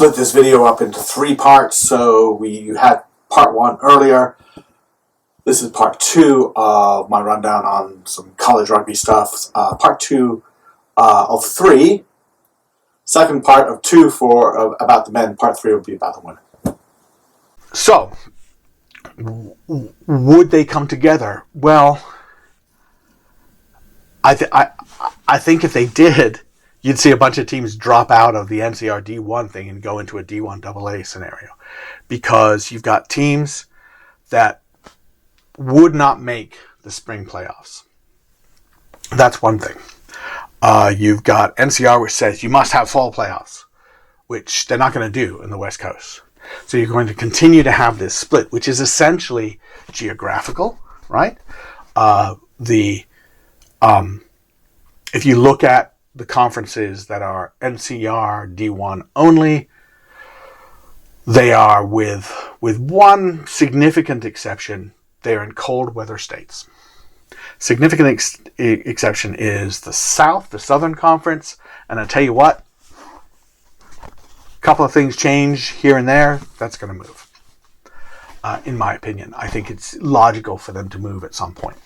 split this video up into 3 parts. So you had part 1 earlier. This is part 2 of my rundown on some college rugby stuff. Part 2 of 3. Second part of 2 for about the men. Part 3 will be about the women. So, would they come together? Well, I think if they did, you'd see a bunch of teams drop out of the NCR D1 thing and go into a D1 AA scenario, because you've got teams that would not make the spring playoffs. That's one thing. You've got NCR, which says you must have fall playoffs, which they're not going to do in the West Coast. So you're going to continue to have this split, which is essentially geographical, right? If you look at the conferences that are NCR D1 only, they are, with one significant exception, they're in cold weather states. Significant exception is the South, the Southern Conference, and I tell you what, a couple of things change here and there, that's going to move. In my opinion, I think it's logical for them to move at some point.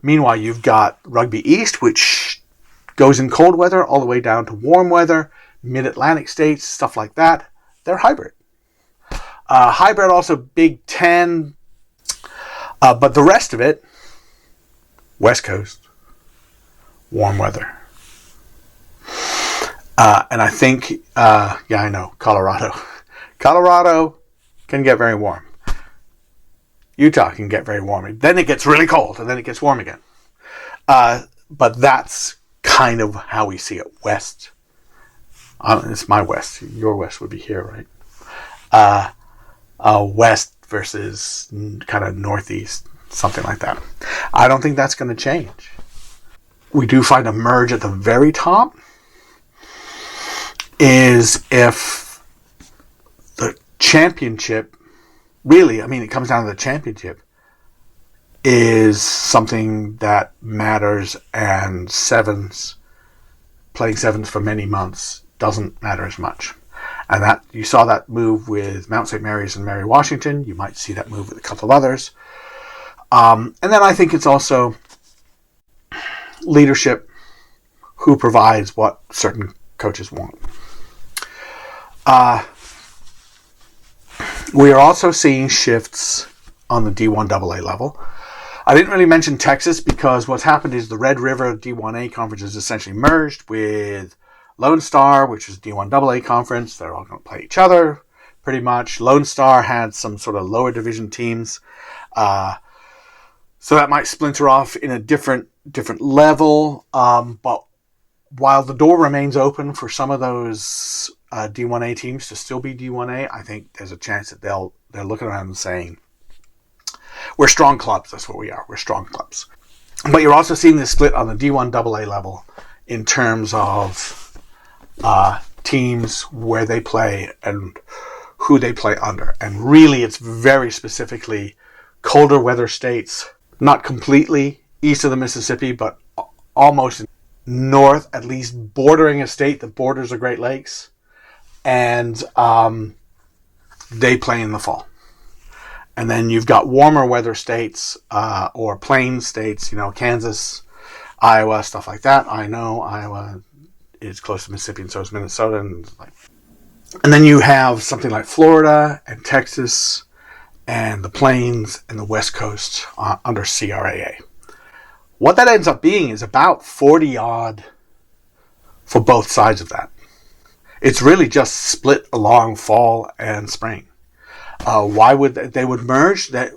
Meanwhile, you've got Rugby East, which goes in cold weather all the way down to warm weather, mid-Atlantic states, stuff like that. They're hybrid. Hybrid also Big Ten, but the rest of it, West Coast, warm weather. And I think, I know, Colorado. Colorado can get very warm. Utah can get very warm. Then it gets really cold, and then it gets warm again. But that's kind of how we see it. West. It's my west. Your west would be here, right? West versus kind of northeast, something like that. I don't think that's going to change. We do find a merge at the very top is if the championship, really, it comes down to the championship, is something that matters, and playing sevens for many months doesn't matter as much. And that you saw that move with Mount St. Mary's and Mary Washington. You might see that move with a couple of others. And then I think it's also leadership who provides what certain coaches want. We are also seeing shifts on the D1 AA level. I didn't really mention Texas because what's happened is the Red River D1A conference is essentially merged with Lone Star, which is D1 AA conference. They're all going to play each other pretty much. Lone Star had some sort of lower division teams. So that might splinter off in a different level. But while the door remains open for some of those D1A teams to still be D1A, I think there's a chance that they're looking around and saying, we're strong clubs. That's what we are. We're strong clubs. But you're also seeing this split on the D1 AA level in terms of teams, where they play and who they play under. And really, it's very specifically colder weather states, not completely east of the Mississippi, but almost north, at least bordering a state that borders the Great Lakes. And they play in the fall. And then you've got warmer weather states or plain states, Kansas, Iowa, stuff like that. I know Iowa is close to Mississippi, and so is Minnesota. And then you have something like Florida and Texas and the Plains and the West Coast under CRAA. What that ends up being is about 40-odd for both sides of that. It's really just split along fall and spring. Why would they would merge? That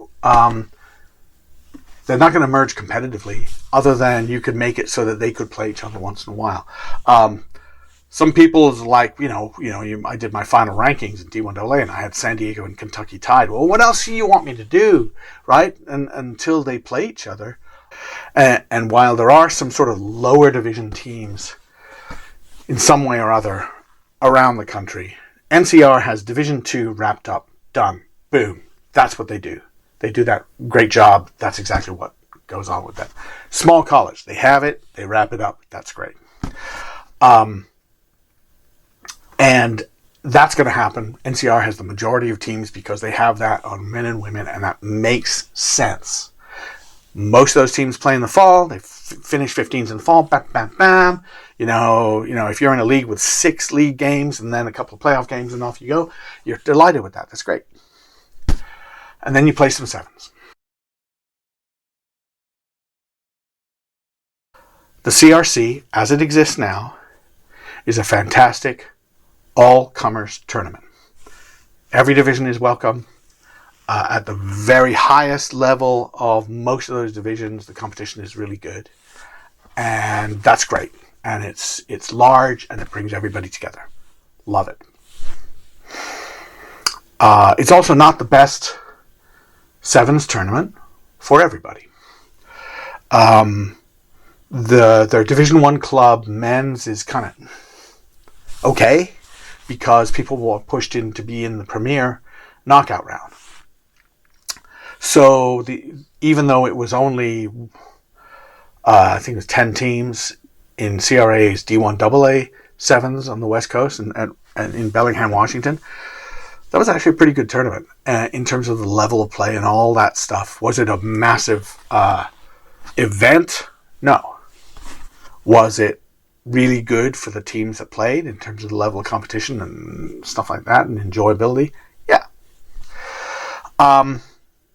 they're not going to merge competitively, other than you could make it so that they could play each other once in a while. Some people is like, I did my final rankings in D1 AA, and I had San Diego and Kentucky tied. Well, what else do you want me to do, right? And until they play each other, and while there are some sort of lower division teams in some way or other around the country, NCR has Division II wrapped up, done, boom. That's what they do. They do that great job. That's exactly what goes on with that. Small college, they have it, they wrap it up. That's great. And that's going to happen. NCR has the majority of teams because they have that on men and women, and that makes sense. Most of those teams play in the fall. They finish 15s in the fall. Bam, bam, bam. You know, if you're in a league with 6 league games and then a couple of playoff games and off you go, you're delighted with that. That's great. And then you play some 7s. The CRC, as it exists now, is a fantastic all-comers tournament. Every division is welcome. At the very highest level of most of those divisions, the competition is really good. And that's great. And it's large and it brings everybody together. Love it. It's also not the best 7s tournament for everybody. Their Division 1 club men's is kind of okay because people were pushed in to be in the premier knockout round. So even though it was only, I think it was 10 teams in CRA's D1AA 7s on the West Coast and in Bellingham, Washington, that was actually a pretty good tournament in terms of the level of play and all that stuff. Was it a massive event? No. Was it really good for the teams that played in terms of the level of competition and stuff like that and enjoyability? Yeah.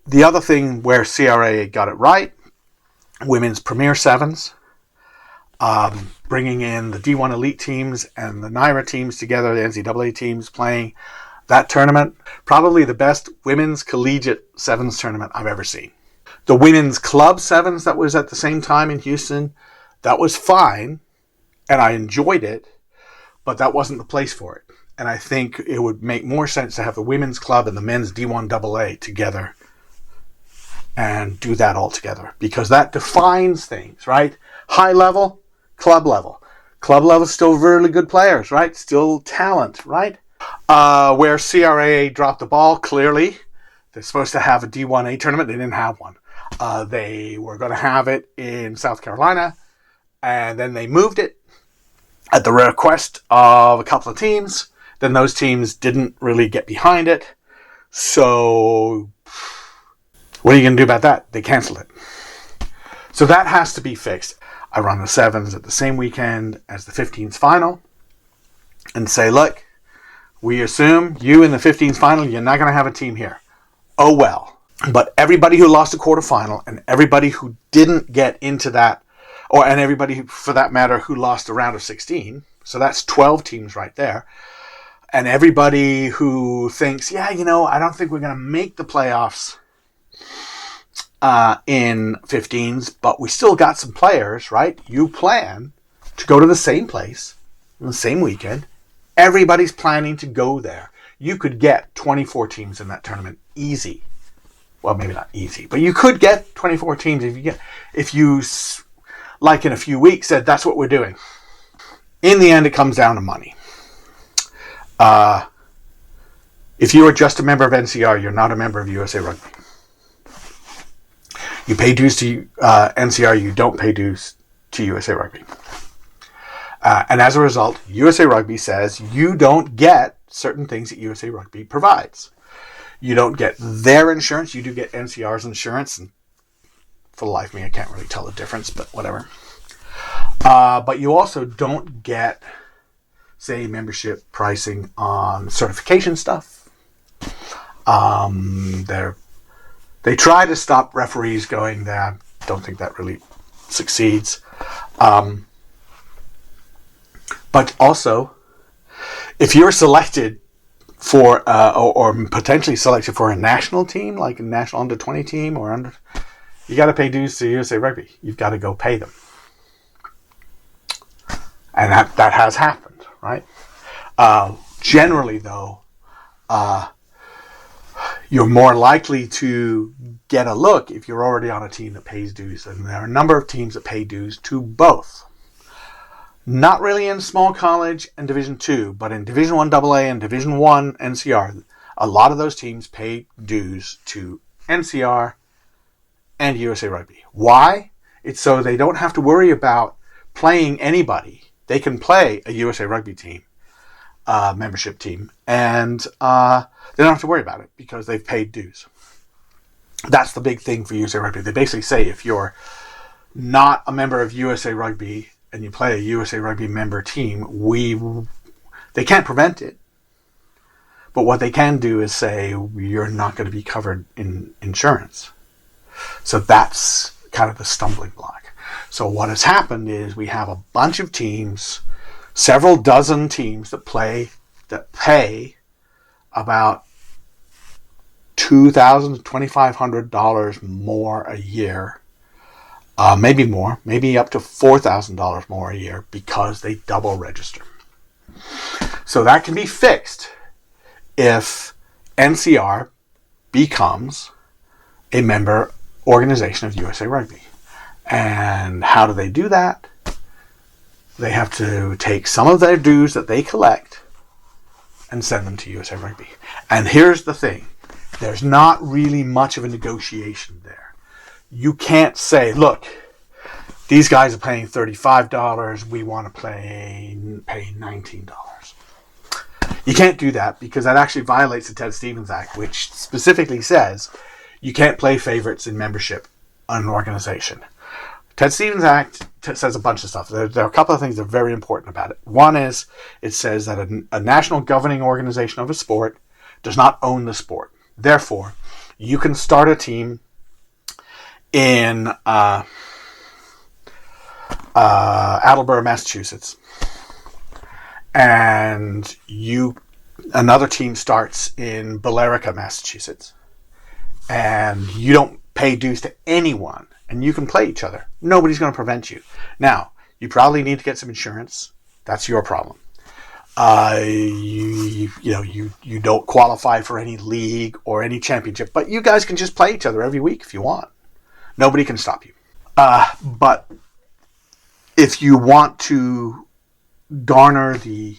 The other thing where CRA got it right, women's Premier 7s, bringing in the D1 Elite teams and the NIRA teams together, the NCAA teams playing that tournament. Probably the best women's collegiate 7s tournament I've ever seen. The women's club 7s that was at the same time in Houston, that was fine, and I enjoyed it, but that wasn't the place for it. And I think it would make more sense to have the women's club and the men's D1AA together and do that all together, because that defines things, right? High level, club level. Club level is still really good players, right? Still talent, right? Where CRA dropped the ball, clearly. They're supposed to have a D1A tournament. They didn't have one. They were going to have it in South Carolina, and then they moved it at the request of a couple of teams. Then those teams didn't really get behind it. So what are you going to do about that? They canceled it. So that has to be fixed. I run the 7s at the same weekend as the 15s final and say, look, we assume you in the 15s final, you're not going to have a team here. Oh, well. But everybody who lost a quarterfinal and everybody who didn't get into that, and everybody, for that matter, who lost a round of 16, so that's 12 teams right there, and everybody who thinks, yeah, I don't think we're going to make the playoffs in 15s, but we still got some players, right? You plan to go to the same place on the same weekend. Everybody's planning to go there. You could get 24 teams in that tournament easy. Well, maybe not easy, but you could get 24 teams if you, like in a few weeks, said that's what we're doing. In the end, it comes down to money. If you are just a member of NCR, you're not a member of USA Rugby. You pay dues to NCR, you don't pay dues to USA Rugby. And as a result, USA Rugby says you don't get certain things that USA Rugby provides. You don't get their insurance, you do get NCR's insurance. And for the life of me, I can't really tell the difference, but whatever. But you also don't get, say, membership pricing on certification stuff. They try to stop referees going there. Don't think that really succeeds. But also, if you're selected for, or potentially selected for a national team, like a national under-20 team, you got to pay dues to USA Rugby. You've got to go pay them. And that has happened, right? Generally, though, you're more likely to get a look if you're already on a team that pays dues. And there are a number of teams that pay dues to both. Not really in small college and Division 2, but in Division 1 AA and Division 1 NCR, a lot of those teams pay dues to NCR and USA Rugby. Why? It's so they don't have to worry about playing anybody. They can play a USA Rugby team membership team, and they don't have to worry about it because they've paid dues. That's the big thing for USA Rugby. They basically say if you're not a member of USA Rugby and you play a USA Rugby member team, they can't prevent it. But what they can do is say you're not going to be covered in insurance. So that's kind of the stumbling block. So what has happened is we have a bunch of teams, several dozen teams that pay about $2,000 to $2,500 more a year, maybe more, maybe up to $4,000 more a year because they double register. So that can be fixed if NCR becomes a member organization of USA Rugby. And how do they do that? They have to take some of their dues that they collect and send them to USA Rugby. And here's the thing. There's not really much of a negotiation there. You can't say, look, these guys are paying $35. We want to pay $19. You can't do that because that actually violates the Ted Stevens Act, which specifically says you can't play favorites in membership on an organization. Ted Stevens Act says a bunch of stuff. There are a couple of things that are very important about it. One is it says that a national governing organization of a sport does not own the sport. Therefore, you can start a team in Attleboro, Massachusetts, and another team starts in Billerica, Massachusetts, and you don't pay dues to anyone, and you can play each other. Nobody's going to prevent you. Now, you probably need to get some insurance. That's your problem. You don't qualify for any league or any championship, but you guys can just play each other every week if you want. Nobody can stop you. But if you want to garner the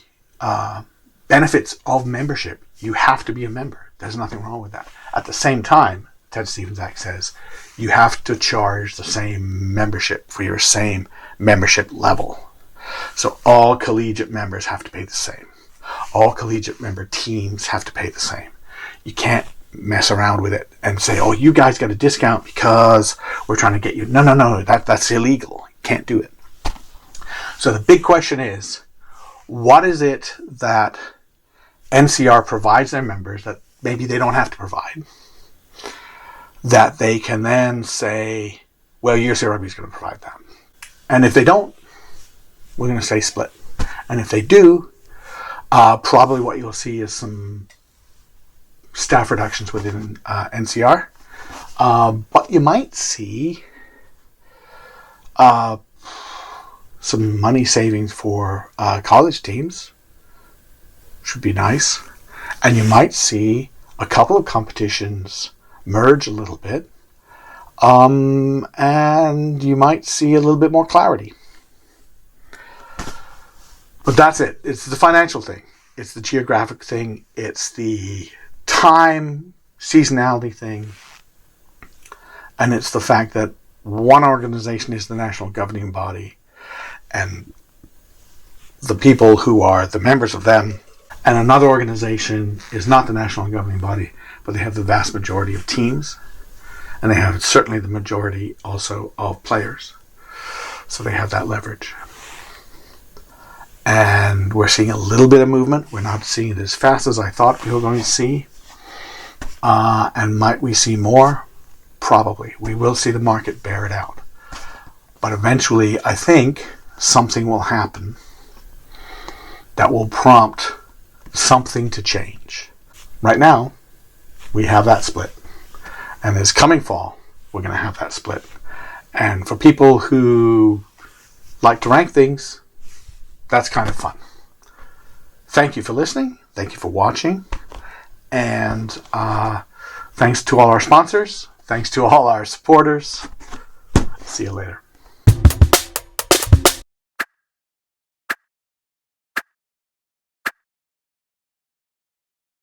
benefits of membership, you have to be a member. There's nothing wrong with that. At the same time, Ted Stevens Act says you have to charge the same membership for your same membership level. So all collegiate members have to pay the same. All collegiate member teams have to pay the same. You can't mess around with it and say, oh, you guys got a discount because we're trying to get you. No, that's illegal. You can't do it. So the big question is, what is it that NCR provides their members that maybe they don't have to provide, that they can then say, well, USA Rugby is going to provide that. And if they don't, we're going to say split. And if they do, probably what you'll see is some staff reductions within NCR. But you might see some money savings for college teams. Should be nice. And you might see a couple of competitions merge a little bit. And you might see a little bit more clarity. But that's it. It's the financial thing. It's the geographic thing. It's the time, seasonality thing. And it's the fact that one organization is the national governing body and the people who are the members of them, and another organization is not the national governing body, but they have the vast majority of teams, and they have certainly the majority also of players. So they have that leverage. And we're seeing a little bit of movement. We're not seeing it as fast as I thought we were going to see. And might we see more? Probably. We will see the market bear it out. But eventually, I think something will happen that will prompt something to change. Right now, we have that split. And this coming fall, we're going to have that split. And for people who like to rank things, that's kind of fun. Thank you for listening. Thank you for watching. And thanks to all our sponsors. Thanks to all our supporters. See you later.